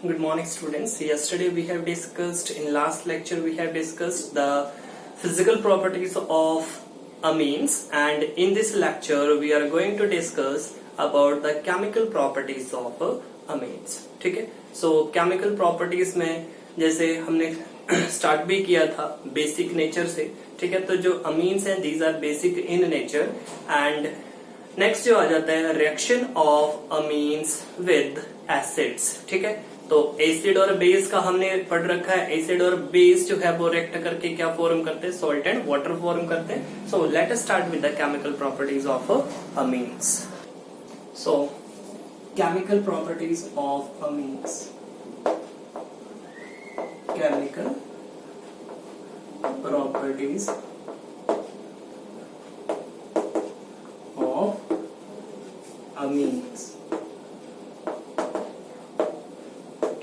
Good morning, students. Yesterday we have discussed, in last lecture we have discussed the physical properties of amines, and in this lecture we are going to discuss about the chemical properties of amines. ठीक है. So chemical properties में जैसे हमने start भी किया था basic nature से. ठीक है. तो जो amines हैं these are basic in nature, and next जो आ जाता है reaction of amines with acids. ठीक है. तो एसिड और बेस का हमने पढ़ रखा है. एसिड और बेस जो है वो रिएक्ट करके क्या फॉर्म करते हैं? सॉल्ट एंड वाटर फॉर्म करते हैं. सो let us start with the chemical properties of amines. So chemical properties of amines. Chemical properties of amines.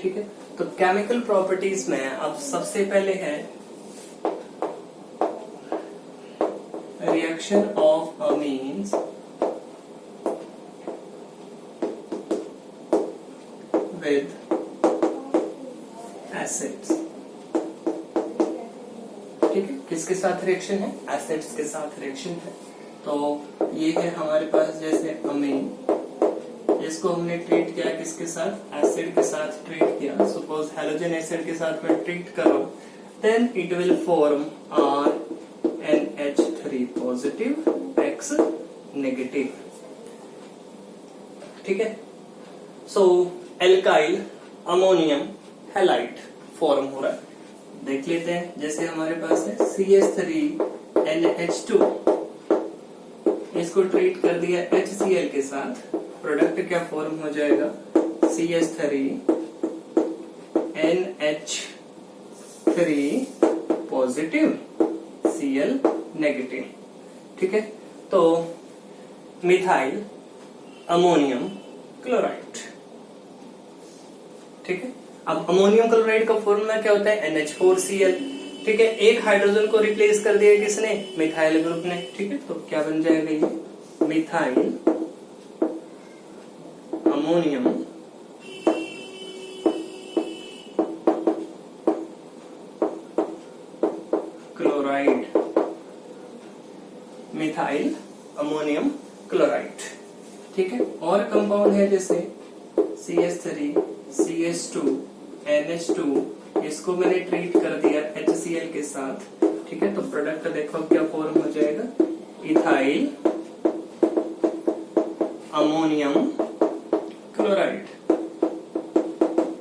ठीक है. तो केमिकल प्रॉपर्टीज में अब सबसे पहले है reaction of amines with acids. ठीक है. किसके साथ रिएक्शन है? एसिड्स के साथ रिएक्शन है. तो ये है हमारे पास जैसे अमीन, इसको हमने ट्रीट किया किसके साथ? एसिड के साथ ट्रीट किया. सपोज हेलोजन एसिड के साथ में ट्रीट करो, then it will form RnH3 positive X negative. ठीक है. So alkyl ammonium halide form हो रहा है. देख लेते हैं. जैसे हमारे पास है CH3NH2, इसको ट्रीट कर दिया HCl के साथ. प्रोडक्ट क्या फॉर्म हो जाएगा? CH3NH3 positive Cl negative. ठीक है. तो मिथाइल अमोनियम क्लोराइड. ठीक है. अब अमोनियम क्लोराइड का फॉर्मूला क्या होता है? NH4Cl. ठीक है. एक हाइड्रोजन को रिप्लेस कर दिया किसने? मिथाइल ग्रुप ने. ठीक है. तो क्या बन जाएगा ये? Methyl ammonium chloride. Methyl ammonium chloride. ठीक है. और कंपाउंड है जैसे CH3 CH2 NH2, इसको मैंने ट्रीट कर दिया HCl के साथ. ठीक है. तो प्रोडक्ट देखो क्या फॉर्म हो जाएगा? Ethyl ammonium chloride.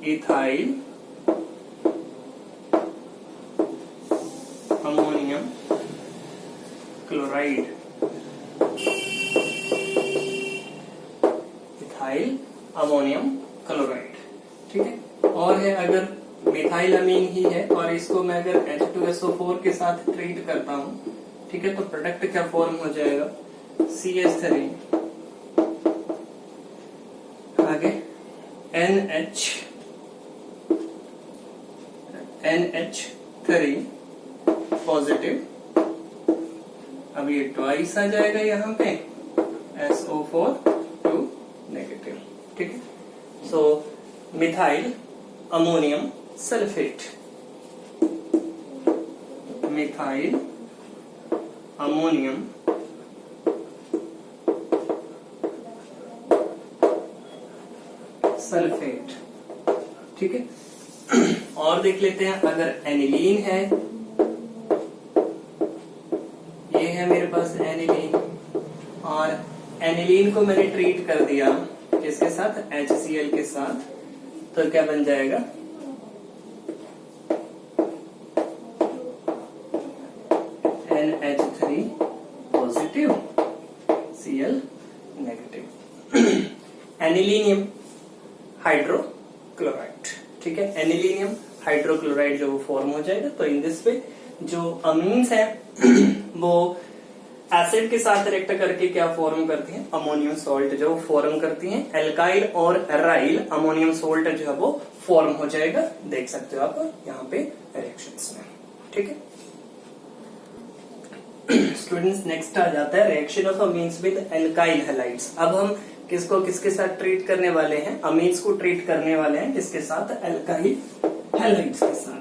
Ethyl ammonium chloride. Ethyl ammonium chloride. ठीक है. और है अगर मिथाइल अमीन ही है और इसको मैं अगर H2SO4 के साथ ट्रीट करता हूं. ठीक है. तो प्रोडक्ट क्या फॉर्म हो जाएगा? CH3 आगे NH3 पॉजिटिव. अब ये ट्वाइस आ जाएगा यहाँ पे SO4 नेगेटिव. ठीक है. So methyl ammonium sulphate. Methyl ammonium sulphate. ठीक है. और देख लेते हैं अगर एनिलीन है. ये है मेरे पास एनिलीन, और एनिलीन को मैंने ट्रीट कर दिया किसके साथ? HCl के साथ. तो क्या बन जाएगा? NH3 positive Cl negative. Anilinium hydrochloride. ठीक है. एनिलीनियम हाइड्रोक्लोराइड जो फॉर्म हो जाएगा. तो इन दिस पे जो अमीन्स है वो एसिड के साथ रिएक्ट करके क्या फॉर्म करती हैं? अमोनियम सॉल्ट जो फॉर्म करती हैं. एल्काइल और एराइल अमोनियम सॉल्ट जो है वो फॉर्म हो जाएगा. देख सकते हो आप यहाँ पे रिएक्शंस में. ठीक है. स्टूडेंट्स नेक्स्ट आ जाता है reaction of amines with alkyl halides. अब हम किसको किसके साथ ट्रीट करने वाले हैं, अमीन्स को ट्रीट करने वाले हैं किसके साथ, एल्काइल हैलाइड्स के साथ।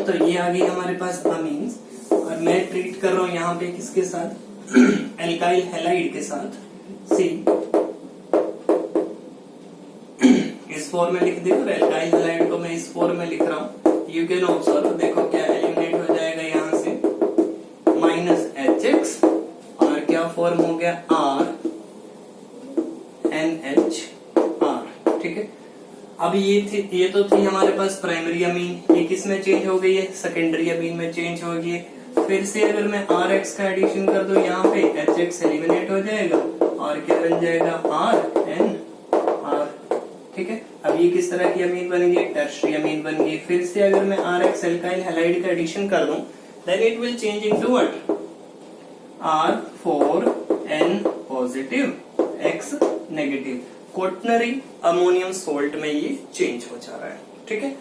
तो ये आ गई हमारे पास अमीन्स, और मैं ट्रीट कर रहा हूं यहाँ पे किसके साथ, एल्काइल हैलाइड के साथ, सी इस फॉर्म में लिख दिया, और एल्काइल हैलाइड को मैं इस फॉर्म में लिख रहा हूँ। यू कैन ऑब्जर्व, देखो क्या एलिमिनेट हो जाएगा यहाँ से, -HX, और क्या फॉर्म हो गया, RNHR। ठीक है, अब ये तो थी हमारे पास प्राइमरी अमीन, ये किस में चेंज हो गई है, सेकेंडरी अमीन में चेंज हो गई है। फिर से अगर मैं RX का एडिशन कर दूं यहाँ पे, HX एलिमिनेट हो जाएगा, और क्या बन जाएगा, RNR। ठीक है, अब ये किस तरह की अमीन बन गई, टर्शियरी अमीन बन गई। फिर से अगर मैं RX एल्काइल हैलाइड का एडिशन कर दूं, then it will change into what, R4N positive X negative, quaternary ammonium salt में ये चेंज हो जा रहा है। ठीक है,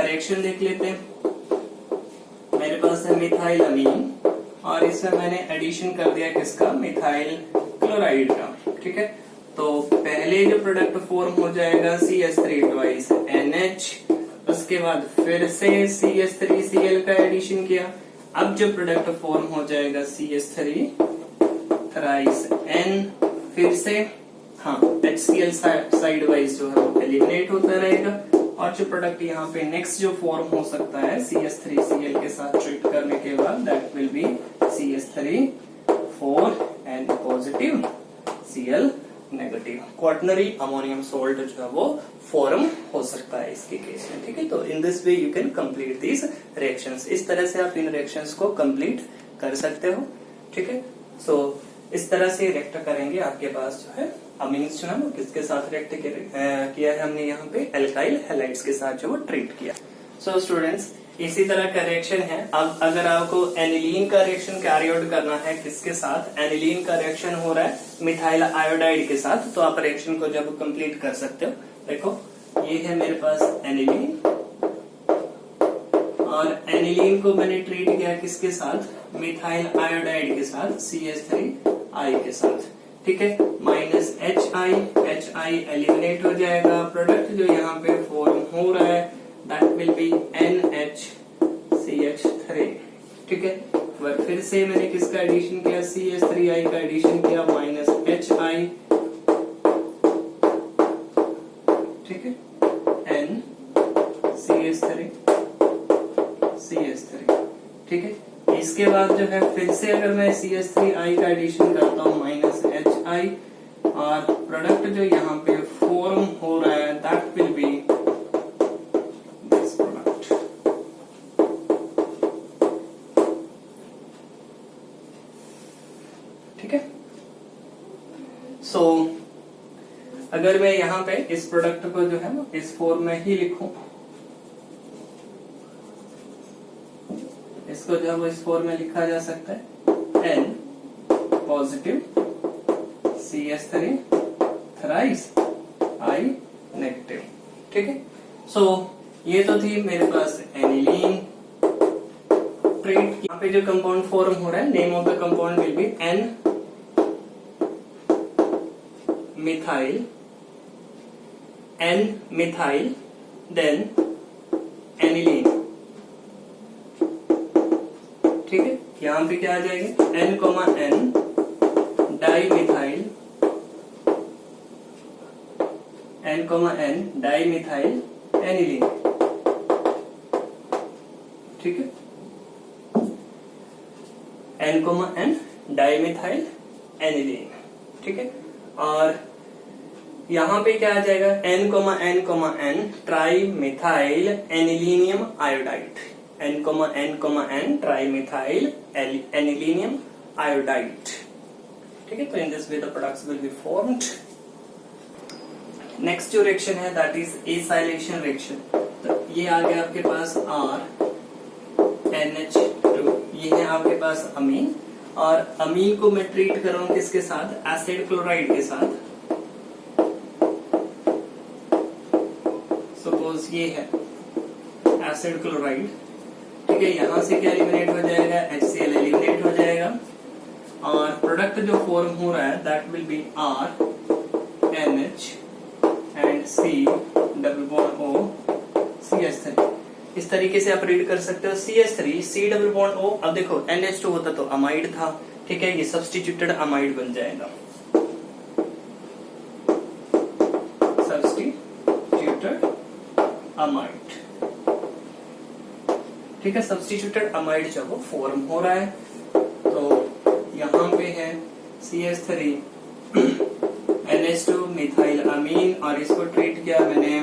रिएक्शन देख लेते हैं। मेरे पास है मिथाइल अमीन, और इसमें मैंने एडिशन कर दिया किसका, मिथाइल क्लोराइड का। ठीक है, तो पहले जो प्रोडक्ट फॉर्म हो जाएगा CH3 ट्वाइस NH, उसके बाद फिर से CH3Cl का एडिशन किया, अब जो प्रोडक्ट फॉर्म हो जाएगा CH3 थ्राइस N, फिर से हाँ HCl साइड वाइज जो है वो एलिमिनेट होता रहेगा, और जो प्रोडक्ट यहाँ पे नेक्स्ट जो फॉर्म हो सकता है CH3Cl के साथ ट्रीट करने के बाद, that will be CH3 4N positive Cl negative, quaternary ammonium salt जो है वो फॉर्म हो सकता है इसके केस में। ठीक है, तो in this way you can complete these reactions, इस तरह से आप इन रिएक्शंस को कंप्लीट कर सकते हो। ठीक है, सो इस तरह से रिएक्ट करेंगे, आपके पास जो है अमीन्स जो है वो किसके साथ रिएक्ट किया है हमने यहाँ पे, एल्काइल हैलाइड्स के साथ जो वो ट्रीट किया। सो स्टूडेंट्स, इसी तरह का रिएक्शन है। अब अगर आपको एनिलीन का रिएक्शन कैरी आउट करना है किसके साथ, एनिलीन का रिएक्शन हो रहा है मिथाइल आयोडाइड के साथ, तो आप रिएक्शन को जब कंप्लीट कर सकते हो। देखो ये है मेरे पास एनिलीन, और एनिलीन को मैंने ट्रीट किया किसके साथ, मिथाइल आयोडाइड के साथ, CH3I के साथ। ठीक है, -HI एलिमिनेट हो जाएगा, प्रोडक्ट जो यहाँ पे फॉर्म हो रहा है दैट विल बी NHCH3। ठीक है, फिर से मैंने किसका एडिशन किया, CH3I का एडिशन किया, -HI, ठीक है, NCH3 ठीक है। इसके बाद जो है फिर से अगर मैं CH3I का एडिशन करता हूँ -HI, और प्रोडक्ट जो यहाँ पे फॉर्म हो रहा है that will be this product. ठीक है, सो अगर मैं यहाँ पे इस प्रोडक्ट को जो है ना इस फॉर्म में ही लिखूं, इसको जो है वो इस फॉर्म में लिखा जा सकता है N positive CH3 thrice I negative. ठीक है, सो ये तो थी मेरे पास एनिलीन ट्रीट। यहाँ पे जो कंपाउंड फॉर्म हो रहा है, name of the compound will be N methyl then aniline. ठीक है, यहाँ पे क्या आ जाएगा N, N dimethyl, N, dimethyl aniline. ठीक है, N, डाई मिथाइल एनिलीन। ठीक है, और यहाँ पे क्या आ जाएगा N, N tri methyl anilinium iodide, N, N tri methyl anilinium iodide. ठीक है, तो in this way the products will be formed. Next जो रिएक्शन है दैट इज एसाइलेशन रिएक्शन। तो ये आ गया आपके पास RNH2, ये है आपके पास अमीन, और अमीन को मैं ट्रीट कर रहा हूं किसके साथ, एसिड क्लोराइड के साथ। सपोज ये है एसिड क्लोराइड। ठीक है, यहां से क्या एलिमिनेट हो जाएगा, HCl एलिमिनेट हो जाएगा, और प्रोडक्ट जो फॉर्म हो रहा है that will be R NH and C double bond O CH3। इस तरीके से आप रीड कर सकते हो CH3 C double bond O। अब देखो NH2 होता तो अमाइड था, ठीक है, ये सब्स्टिट्यूटेड अमाइड बन जाएगा, सब्स्टिट्यूटेड अमाइड, ठीक है। सब्स्टिट्यूटेड अमाइड जब वो फॉर्म हो रहा है तो यहाँ पे है CH3 NH2 मिथाइल अमीन, और इसको ट्रीट किया मैंने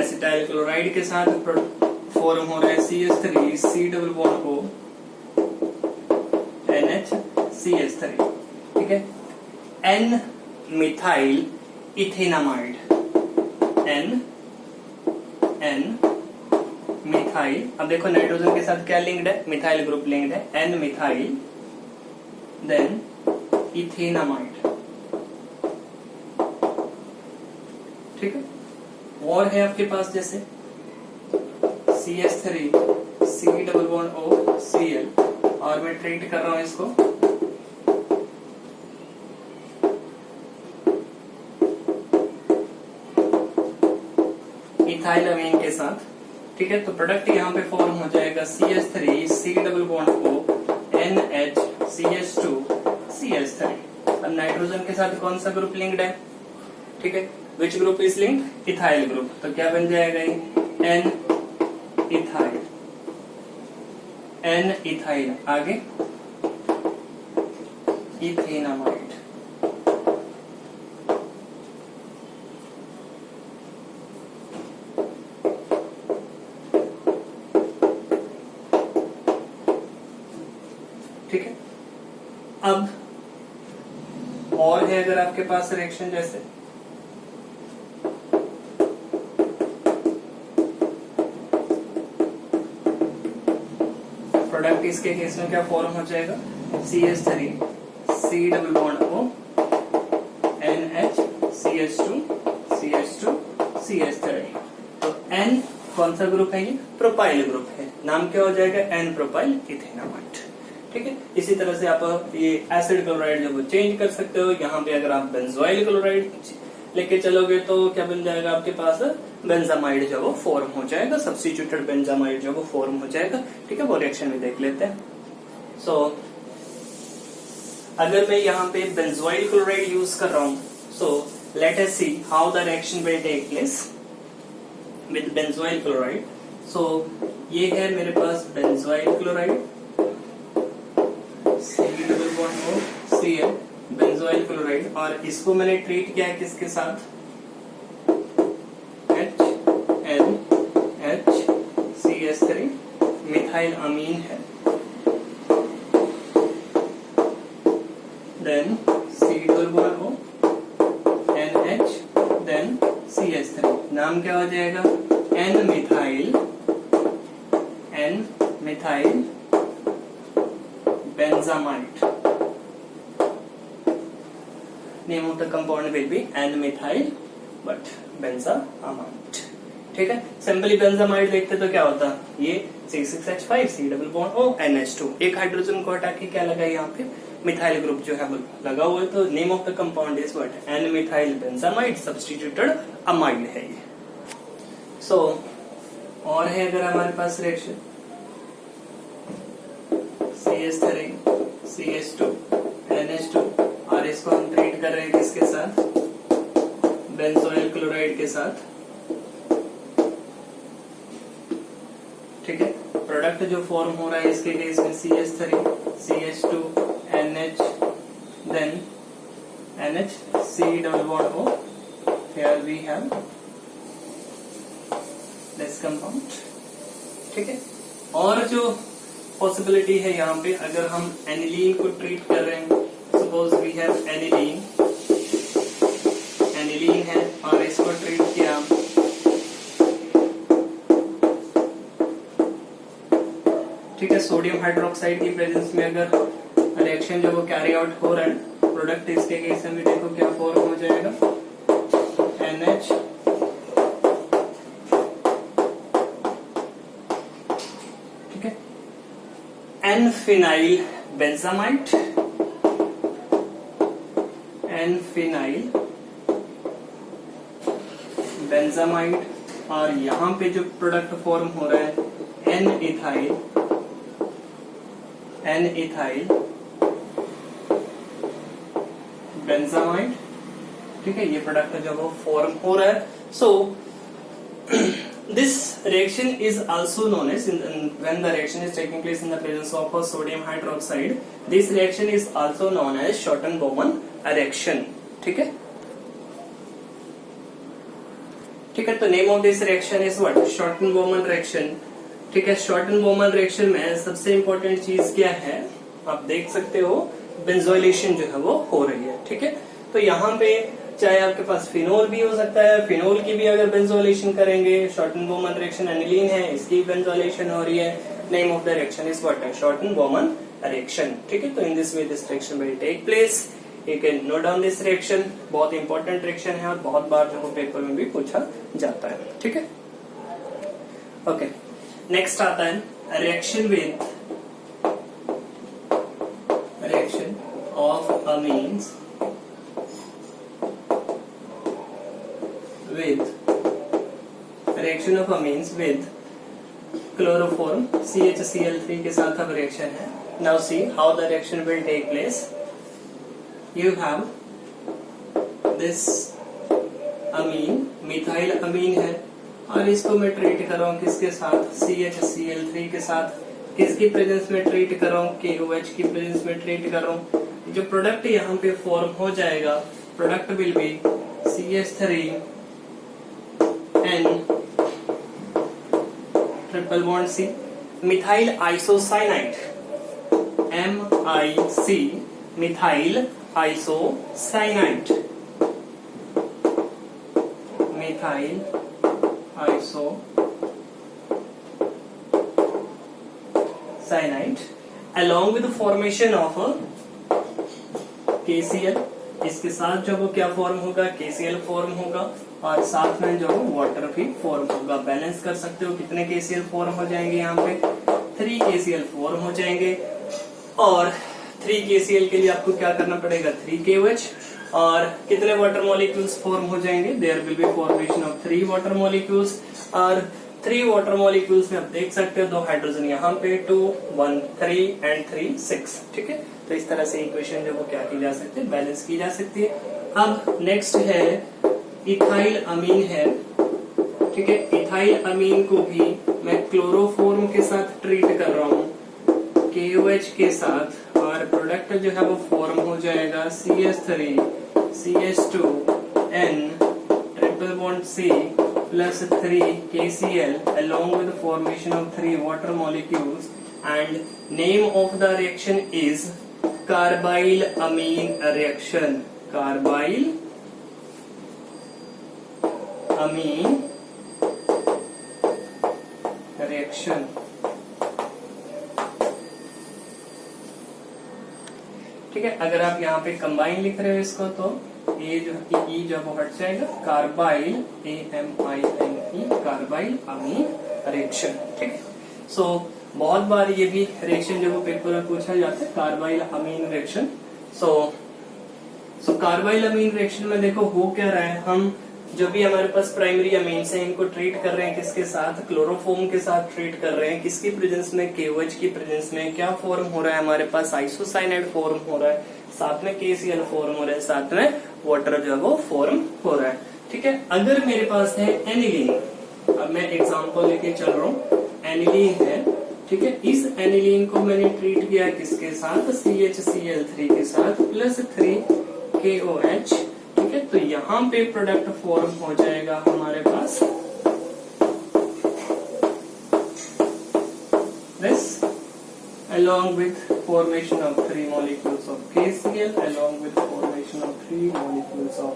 एसिटाइल क्लोराइड के साथ, फॉर्म हो रहा है CH3 C double bond O NH CH3, ठीक है। N methyl ethanamide, N methyl, अब देखो नाइट्रोजन के साथ क्या लिंक्ड है, मिथाइल ग्रुप लिंक्ड है, N मिथाइल देन इथेनामाइड, ठीक है। और है आपके पास जैसे CH3 C double bond O Cl, और मैं ट्रीट कर रहा हूं इसको इथाइल अमीन के साथ, ठीक है। तो प्रोडक्ट यहाँ पे फॉर्म हो जाएगा CH3 C double bond O NH CH2 CH3। अब नाइट्रोजन के साथ कौन सा ग्रुप लिंक्ड है, ठीक है, which group is linked, ethyl group, तो क्या बन जाएगा ये N इथाइल, N इथाइल, आगे इथेनामाइड, ठीक है। अब और है अगर आपके पास रिएक्शन जैसे प्रोडक्ट, इसके केस में क्या फॉर्म हो जाएगा CH3 C double bond O NH CH2 CH2 CH3। तो N कौन सा ग्रुप है, ये प्रोपाइल ग्रुप है, नाम क्या हो जाएगा N प्रोपाइल इथेनामाइड, ठीक है। इसी तरह से आप ये एसिड क्लोराइड जो वो चेंज कर सकते हो। यहाँ पे अगर आप बेंजोइल क्लोराइड लेके चलोगे तो क्या बन जाएगा आपके पास, बेंजामाइड जो वो फॉर्म हो जाएगा, सब्स्टिट्यूटेड बेंजामाइड जो वो फॉर्म हो जाएगा, ठीक है। वो रिएक्शन में देख लेते हैं। सो अगर मैं यहाँ पे बेंजोइल क्लोराइड यूज कर रहा हूँ, so let us see how the reaction will take place with benzoyl chloride. So ये है मेरे पास benzoyl chloride C double bond O Cl benzoyl chloride, और इसको मैंने ट्रीट किया है किसके साथ, HNH CH3 मिथाइल अमीन है, then C double bond O NH then CH3, नाम क्या हो जाएगा N methyl benzamide, name of the compound will be N methyl but benzamide, ठीक है। सिंपली बेंजामाइड लिखते तो क्या होता, ये C6H5 C double bond O NH2, एक हाइड्रोजन को हटा के क्या लगा यहाँ पे मिथाइल ग्रुप जो है वो लगा हुआ है, तो name of the compound is what N methyl benzamide, substituted amide है ये। सो और है अगर हमारे पास रिएक्शन CH3 CH2 NH2, और इसको हम ट्रीट कर रहे हैं किसके साथ, बेंजोइल क्लोराइड के साथ, ठीक है। प्रोडक्ट जो फॉर्म हो रहा है इसके केस में CH3 CH2 NH then NH C double bond O, here we have this compound, ठीक है। और जो पॉसिबिलिटी है यहाँ पे, अगर हम एनिलीन को ट्रीट कर रहे हैं, सपोज वी हैव एनिलीन है और इसको ट्रीट किया, ठीक है, सोडियम हाइड्रोक्साइड की प्रेजेंस में अगर रिएक्शन जो वो कैरी आउट हो रहा है, प्रोडक्ट इसके केस में देखो क्या फॉर्म हो जाएगा NH N phenyl benzamide, N phenyl benzamide, और यहां पे जो प्रोडक्ट फॉर्म हो रहा है N ethyl, N ethyl benzamide, ठीक है, ये प्रोडक्ट जो वो फॉर्म हो रहा है. सो this reaction is also known as when the reaction is taking place in the presence of a sodium hydroxide, this reaction is also known as Schotten-Bowman reaction. ठीक है, ठीक है. तो name of this reaction is what? Schotten-Bowman reaction. ठीक है, Schotten-Bowman reaction में सबसे important चीज क्या है, आप देख सकते हो, बेंजोइलेशन जो है वो हो रही है. ठीक है, तो यहाँ पे चाहे आपके पास फिनोल भी हो सकता है, फिनोल की भी अगर बेंजोइलेशन करेंगे, Schotten-Bowman रिएक्शन एनिलीन है, इसकी बेंजोइलेशन हो रही है. Name of the reaction is what? Schotten-Bowman reaction. ठीक है, तो in this way this reaction will take place. You can note down this reaction. बहुत इंपॉर्टेंट रिएक्शन है और बहुत बार जो पेपर में भी पूछा जाता है. ठीक है, ओके. नेक्स्ट आता है reaction with, reaction of amines with reaction of amines with chloroform CHCl3 के साथ अब रिएक्शन है. Now see how the reaction will take place. You have this amine, methyl amine है, और इसको मैं ट्रीट कर रहा हूँ किसके साथ? CHCl3 के साथ. किसकी प्रेजेंस में ट्रीट कर रहा हूँ? KOH की प्रेजेंस में ट्रीट कर रहा हूँ. जो प्रोडक्ट यहाँ पे फॉर्म हो जाएगा, product will be CH3 N triple bond C, methyl isocyanide, MIC, methyl isocyanide, methyl isocyanide, along with the formation of KCl. इसके साथ जो वो क्या फॉर्म होगा? KCl फॉर्म होगा, और साथ में जो वाटर भी फॉर्म होगा. बैलेंस कर सकते हो कितने KCl फॉर्म हो जाएंगे, यहाँ पे 3 KCl फॉर्म हो जाएंगे. और 3 KCl के लिए आपको क्या करना पड़ेगा? 3 KOH. और कितने वाटर मॉलिक्यूल्स फॉर्म हो जाएंगे? There will be formation of 3 water molecules. और 3 वाटर मॉलिक्यूल्स में आप देख सकते हो 2 हाइड्रोजन यहाँ पे, 2 1 3 एंड 3 6. ठीक है, तो इस तरह से इक्वेशन जो वो क्या की जा सकती है? बैलेंस की जा सकती है. अब नेक्स्ट है इथाइल अमीन है. ठीक है, इथाइल अमीन को भी मैं क्लोरोफॉर्म के साथ ट्रीट कर रहा हूँ, KOH के साथ, और प्रोडक्ट जो है वो फॉर्म हो जाएगा CH3 CH2 N triple bond C plus 3 KCl along with the formation of 3 water molecules, and name of the reaction is carbyl amine reaction. Carbyl amine reaction. ठीक है, अगर आप यहाँ पे कंबाइन लिख रहे हो इसको, तो ये जो ई जब हट जाएगा, कार्बाइल AMINE, कार्बाइल अमीन रिएक्शन. ठीक है, सो बहुत बार ये भी रिएक्शन जो पेपर में पूछा जाता है, कार्बाइल अमीन रिएक्शन. सो कार्बाइल अमीन रिएक्शन में देखो हो क्या रहा है, हम जो भी हमारे पास प्राइमरी अमीन्स हैं इनको ट्रीट कर रहे हैं किसके साथ? क्लोरोफॉर्म के साथ ट्रीट कर रहे हैं. किसकी प्रेजेंस में? KOH की प्रेजेंस में. क्या फॉर्म हो रहा है हमारे पास? आइसोसाइनाइड फॉर्म हो रहा है, साथ में KCl फॉर्म हो रहा है, साथ में वाटर जो है वो फॉर्म हो रहा है. ठीक है, अगर मेरे पास है एनिलीन, अब मैं एग्जांपल लेके चल रहा हूँ, एनिलीन है. ठीक है, इस एनिलीन को मैंने ट्रीट किया किसके साथ? CHCl3 के साथ प्लस 3 KOH. ठीक है, तो यहाँ पे प्रोडक्ट फॉर्म हो जाएगा हमारे पास this, along with formation of 3 molecules of KCl along with formation of 3 molecules of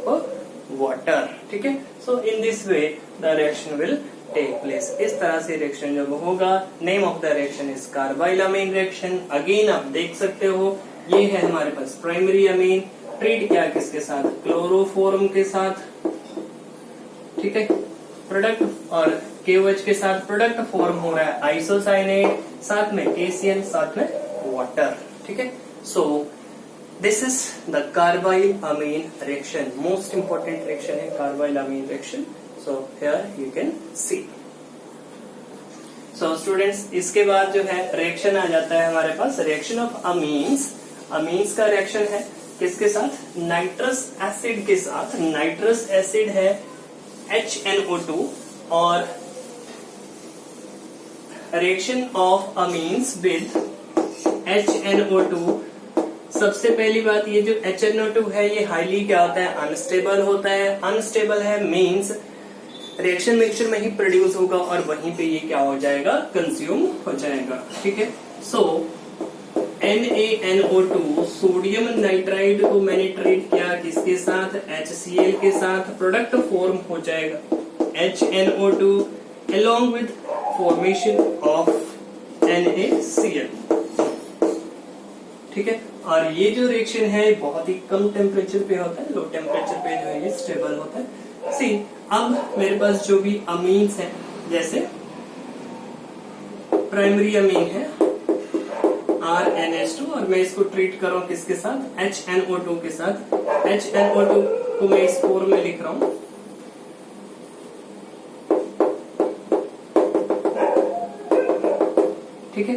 water. ठीक है, so in this way the reaction will take place. इस तरह से रिएक्शन जब होगा, name of the reaction is carbylamine reaction. Again आप देख सकते हो ये है हमारे पास प्राइमरी अमीन, ट्रीट किया किसके साथ? क्लोरोफॉर्म के साथ. ठीक है, प्रोडक्ट और KOH के साथ प्रोडक्ट फॉर्म हो रहा है आइसोसाइनेट, साथ में KCl, साथ में water. ठीक है, so this is the carbyl amine reaction. Most important reaction है carbyl amine reaction. So here you can see. So students, इसके बाद जो है रिएक्शन आ जाता है हमारे पास, रिएक्शन ऑफ अमीन्स. अमीन्स का रिएक्शन है किसके साथ? नाइट्रस एसिड के साथ. नाइट्रस एसिड है HNO2 और reaction of amines with HNO2. सबसे पहली बात, ये जो HNO2 है ये हाईली क्या होता है? अनस्टेबल होता है. अनस्टेबल है मीन्स रिएक्शन मिक्सचर में ही प्रोड्यूस होगा और वहीं पे ये क्या हो जाएगा? कंज्यूम हो जाएगा. ठीक है, सो NaNO2 सोडियम नाइट्राइड को मैंने ट्रीट किया किसके साथ? HCl के साथ. प्रोडक्ट फॉर्म हो जाएगा HNO2 along with formation of NaCl. ठीक है, और ये जो रिएक्शन है बहुत ही कम टेम्परेचर पे होता है, लो टेम्परेचर पे जो है ये स्टेबल होता है. सी, अब मेरे पास जो भी अमीन्स हैं, जैसे प्राइमरी अमीन है RNH2 और मैं इसको ट्रीट कर रहा हूं किसके साथ? HNO2 के साथ. HNO2 को मैं इस फॉर्म में लिख रहा हूं. ठीक है,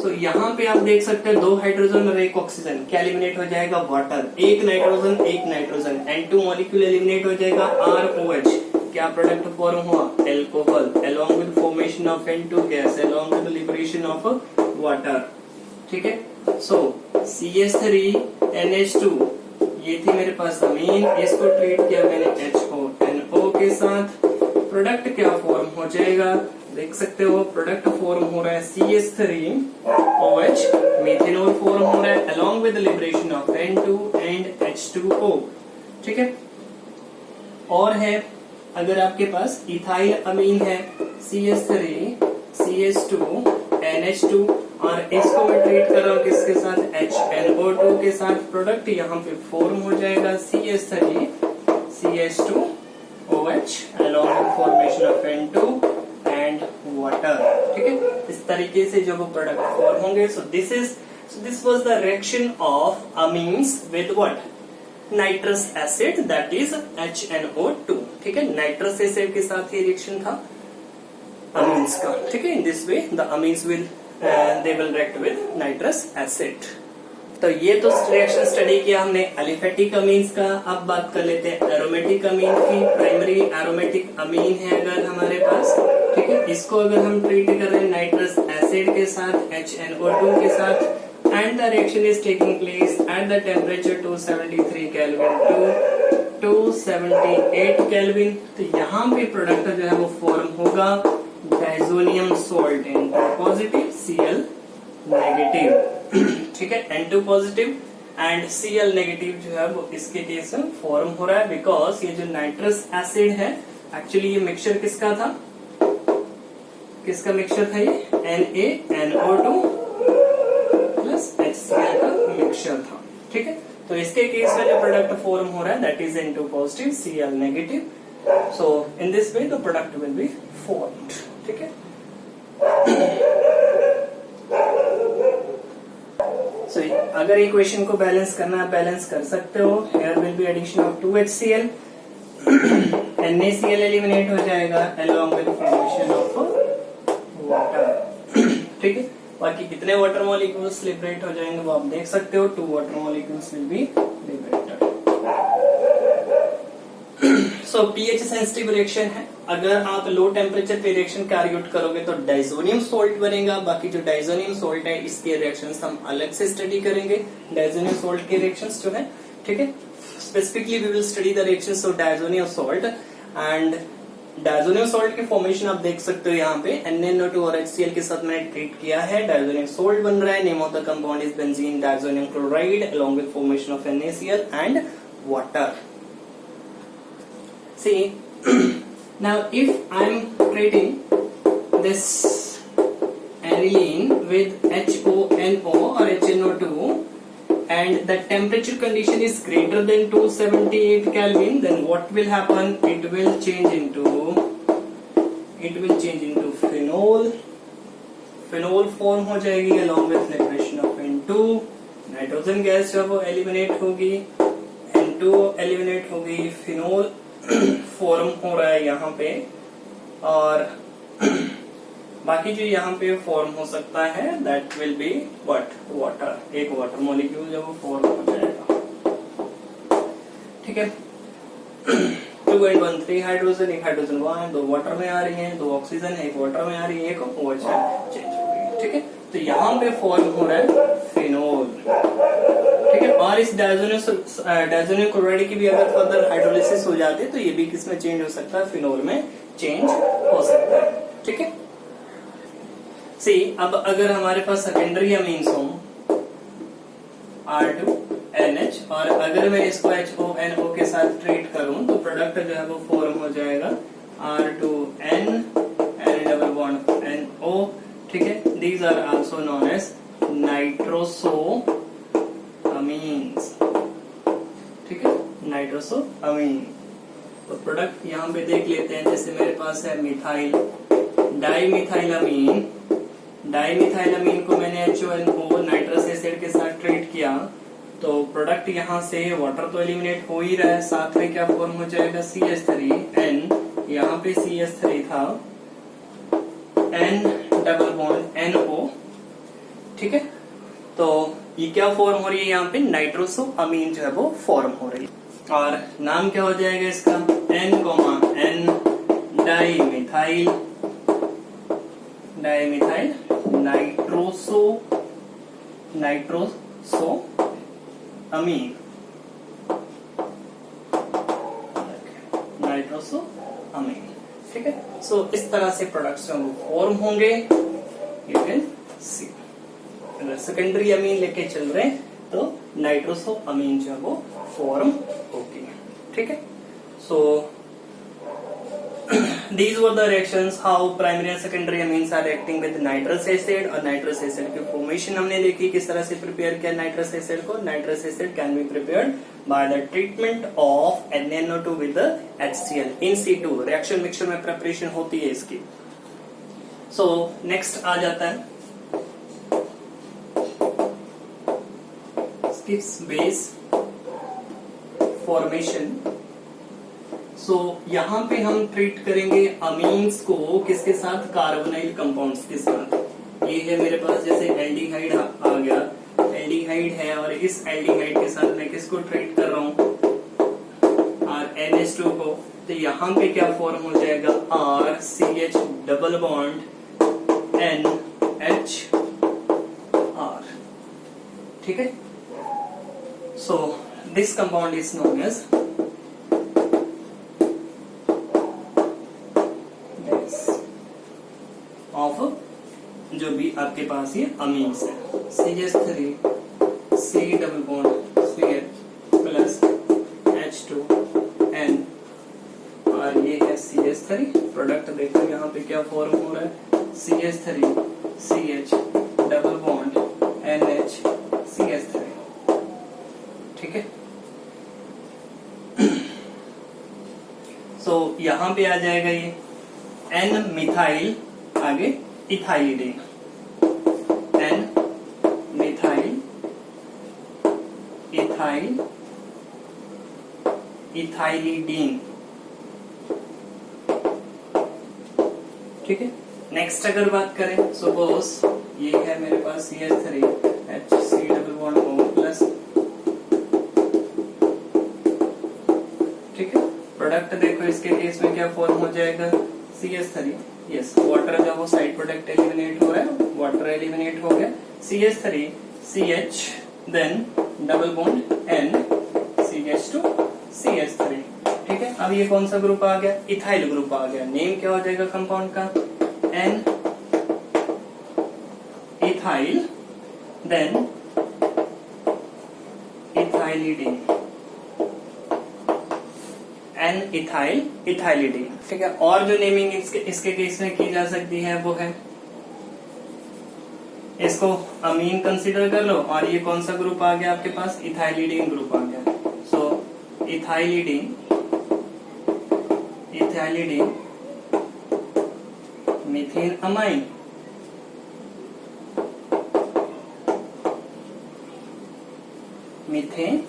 तो यहाँ पे आप देख सकते हैं 2 हाइड्रोजन और 1 ऑक्सीजन. क्या एलिमिनेट हो जाएगा? Water. 1 nitrogen 1 nitrogen. N2 molecule eliminate हो जाएगा ROH. क्या प्रोडक्ट फॉर्म हुआ? Alcohol along with formation of N2 gas along with liberation of water. ठीक है, सो CH3NH2 ये थी मेरे पास अमीन. इसको ट्रीट किया मैंने HONO के साथ. प्रोडक्ट क्या फॉर्म हो जाएगा? देख सकते हो प्रोडक्ट फॉर्म हो रहा है CH3OH. मेथेनॉल फॉर्म हो रहा है along with the liberation of N2 and H2O. ठीक है, और है अगर आपके पास इथाइल अमीन है CH3CH2NH2 और इसको मैं ट्रीट कर रहा हूँ किसके साथ? HNO2 के साथ. प्रोडक्ट यहाँ पे फॉर्म हो जाएगा CH3CH2OH along with formation of N2 and water. ठीक है, इस तरीके से जो वो प्रोडक्ट फॉर्म होंगे. So this was the reaction of amines with what? Nitrous acid, that is HNO2. ठीक है, नाइट्रस एसिड के साथ ये रिएक्शन था अमीन्स का. ठीक है, इन this way the amines will they will react with nitrous acid. तो ये तो रिएक्शन स्टडी किया हमने एलिफेटिक अमीन्स का. अब बात कर लेते हैं एरोमेटिक अमीन की. प्राइमरी एरोमेटिक अमीन है अगर हमारे पास, ठीक है, इसको अगर हम ट्रीट कर रहे हैं नाइट्रस एसिड के साथ HNO2 के साथ, and the reaction is taking place at the temperature 273 Kelvin to 278 Kelvin. तो यहाँ पे प्रोडक्ट जो है वो फॉर्म होगा diazonium salt N2 positive Cl negative. ठीक है, N2 positive and Cl negative जो है वो इसके केस में फॉर्म हो रहा है बिकॉज ये जो नाइट्रस एसिड है एक्चुअली ये मिक्सचर किसका था? किसका मिक्सचर था ये? NaNO2 HCl का मिक्सचर था. ठीक है, तो इसके केस में जो प्रोडक्ट फॉर्म हो रहा है that is N2 positive Cl negative. So in this way the product will be formed. ठीक है, सो अगर इक्वेशन को बैलेंस करना है बैलेंस कर सकते हो. Here will be addition of 2HCl. NaCl eliminate हो जाएगा along with formation of water. ठीक है, बाकी कितने वाटर मॉलिक्यूल्स लिबरेट हो जाएंगे वो आप देख सकते हो. 2 water molecules will be liberated. So pH sensitive reaction है. अगर आप लो टेम्परेचर पे रिएक्शन कैरी आउट करोगे तो डाइजोनियम सॉल्ट बनेगा. बाकी जो डाइजोनियम सॉल्ट है इसके रिएक्शंस हम अलग से स्टडी करेंगे. डाइजोनियम सॉल्ट के रिएक्शंस जो है, ठीक है, specifically we will study the reactions of diazonium salt. And diazonium salt की फॉर्मेशन आप देख सकते हो यहाँ पे NaNO2 और HCl के साथ मैंने ट्रीट किया है. डाइजोनियम सॉल्ट बन रहा है. Name of the compound is benzene diazonium chloride along with formation of NaCl and water. See, now if I'm treating this aniline with HONO or HNO2 and the temperature condition is greater than 278 Kelvin, then what will happen? It will change into phenol. Phenol form हो जाएगी along with liberation of N2। Nitrogen gas जो है वो eliminate होगी, N2 eliminate होगी, phenol form हो रहा है यहाँ पे, और बाकी जो यहाँ पे फॉर्म हो सकता है that will be what, water, एक वाटर मॉलिक्यूल जब वो फॉर्म हो जाएगा। ठीक है, 2.13 हाइड्रोजन, एक हाइड्रोजन वहां, दो वाटर में आ रही हैं, दो ऑक्सीजन है, एक वाटर में आ रही है, एक OH चेंज हो रही है। ठीक है, तो यहाँ पे फॉर्म हो रहा है फिनोल। ठीक है, और इस डायजोनियम क्लोराइड की भी अगर फर्दर हाइड्रोलिसिस हो जाती है तो ये भी किसमें चेंज हो सकता है, फिनोल में चेंज हो सकता है। ठीक है, सी अब अगर हमारे पास सेकेंडरी अमीन्स हो R2NH, और अगर मैं इसको HONO के साथ ट्रीट करूं तो प्रोडक्ट जो है वो फॉर्म हो जाएगा R2N डबल बॉन्ड NO। ठीक है, these are also known as nitroso amines. ठीक है, नाइट्रोसो अमीन। तो प्रोडक्ट यहाँ पे देख लेते हैं, जैसे मेरे पास है मिथाइल डाइमिथाइलामीन, डाइमिथाइलामीन को मैंने HONO नाइट्रस एसिड के साथ ट्रीट किया तो प्रोडक्ट यहाँ से वाटर तो एलिमिनेट हो ही रहा है, साथ में क्या फॉर्म हो जाएगा CH3N, यहाँ पे CH3 था, N डबल बॉन्ड NO। ठीक है, तो ये क्या फॉर्म हो रही है, यहाँ पे नाइट्रोसो अमीन जो है वो फॉर्म हो रही है, और नाम क्या हो जाएगा इसका, N, डाइमिथाइल नाइट्रोसो अमीन, नाइट्रोसो अमीन। ठीक है, सो इस तरह से प्रोडक्ट्स जो फॉर्म होंगे, यू कैन सी। अगर सेकेंडरी अमीन लेके चल रहे हैं तो नाइट्रोसो अमीन जो है वो फॉर्म होगी। ठीक है, सो these were the reactions how primary and secondary amines are reacting with nitrous acid, और nitrous acid की फॉर्मेशन हमने देखी किस तरह से प्रिपेयर किया nitrous acid को। nitrous acid can be prepared by the treatment of NaNO2 with the HCl in situ, reaction mixture में preparation होती है इसकी। so next आ जाता है base formation। सो यहाँ पे हम ट्रीट करेंगे अमीन्स को किसके साथ, कार्बोनाइल कंपाउंड्स के साथ। ये है मेरे पास जैसे एल्डिहाइड आ गया, एल्डिहाइड है, और इस एल्डिहाइड के साथ मैं किसको ट्रीट कर रहा हूँ, NH2 को। तो यहाँ पे क्या फॉर्म हो जाएगा, RCH डबल बॉन्ड NHR। ठीक है, so this compound is known as of जो भी आपके पास ये अमीन्स है, CH3 C double bond CH plus H2N, और ये है CH3। प्रोडक्ट देखो यहाँ पे क्या फॉर्म हो रहा है, CH3 CH double bond NH CH3। ठीक है, सो यहाँ पे आ जाएगा ये N मिथाइल, आगे इथाइलिडीन, N मिथाइल इथाइलिडीन। ठीक है, नेक्स्ट अगर बात करें, सपोज ये है मेरे पास CH3 HC double bond O plus. ठीक है, प्रोडक्ट देखो इसके केस में क्या फॉर्म हो जाएगा, CH3, यस, वाटर जो वो साइड प्रोडक्ट एलिमिनेट हो रहा है, वाटर एलिमिनेट हो गया, CH3 CH then double bond N CH2 CH3। ठीक है, अब ये कौन सा ग्रुप आ गया, इथाइल ग्रुप आ गया। नेम क्या हो जाएगा कंपाउंड का, N ethyl then ethylidene, N ethyl ethylidene. ठीक है, और जो नेमिंग इसके केस में की जा सकती है वो है, इसको अमीन कंसीडर कर लो, और ये कौन सा ग्रुप आ गया आपके पास, इथाइलिडीन ग्रुप आ गया। सो इथाइलिडीन मीथेन अमाइन। मीथेन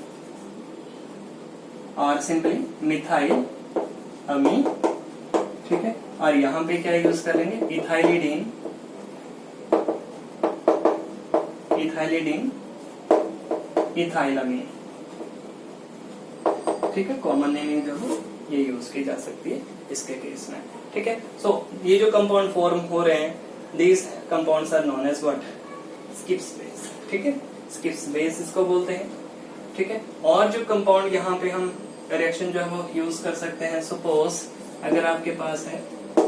और सिंपली मिथाइल अमीन, ठीक है। और यहां पे क्या यूज करेंगे, इथाइलिडीन, इथाइलिडीन इथाइलामीन, ठीक है। कॉमन नेमिंग जो है ये यूज की जा सकती है इसके केस में, ठीक है। सो ये जो कंपाउंड फॉर्म हो रहे हैं, these compounds are known as what, Schiff's base, ठीक है। स्किप्स बेस इसको बोलते हैं, ठीक है। और जो कंपाउंड यहाँ पे हम रिएक्शन जो है वो यूज कर सकते हैं, सपोज अगर आपके पास है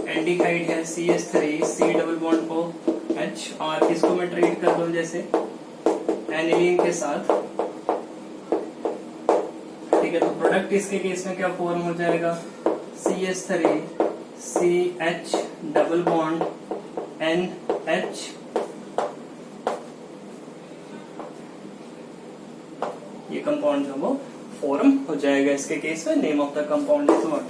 एल्डिहाइड है CH3 C double bond OH, और इसको मैं ट्रीट कर दूं जैसे एनिलीन के साथ, ठीक है। तो प्रोडक्ट इसके केस में क्या फॉर्म हो जाएगा, CH3 CH double bond NH, ये कंपाउंड जो वो फॉर्म हो जाएगा इसके केस में। Name of the compound is what,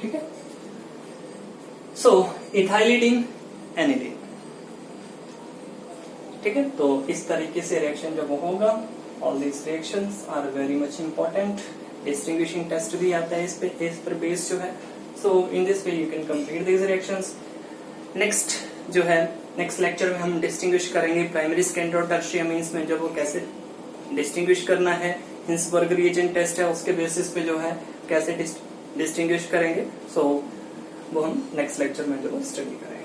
ठीक है। सो इथाइलिडीन एनिलीन, ठीक है। तो इस तरीके से रिएक्शन जब होगा, all this reactions are very much important. Distinguishing test भी आता है इस पर बेस जो है। So in this way you can complete these reactions. Next जो है, नेक्स्ट लेक्चर में हम डिस्टिंग्विश करेंगे प्राइमरी, सेकेंडरी और टर्शियरी अमीन्स में जब वो कैसे डिस्टिंग्विश करना है। हिंसबर्ग रिएजेंट टेस्ट है, उसके बेसिस पे जो है कैसे डिस्टिंग्विश करेंगे। सो वो हम नेक्स्ट लेक्चर में जो स्टडी करेंगे।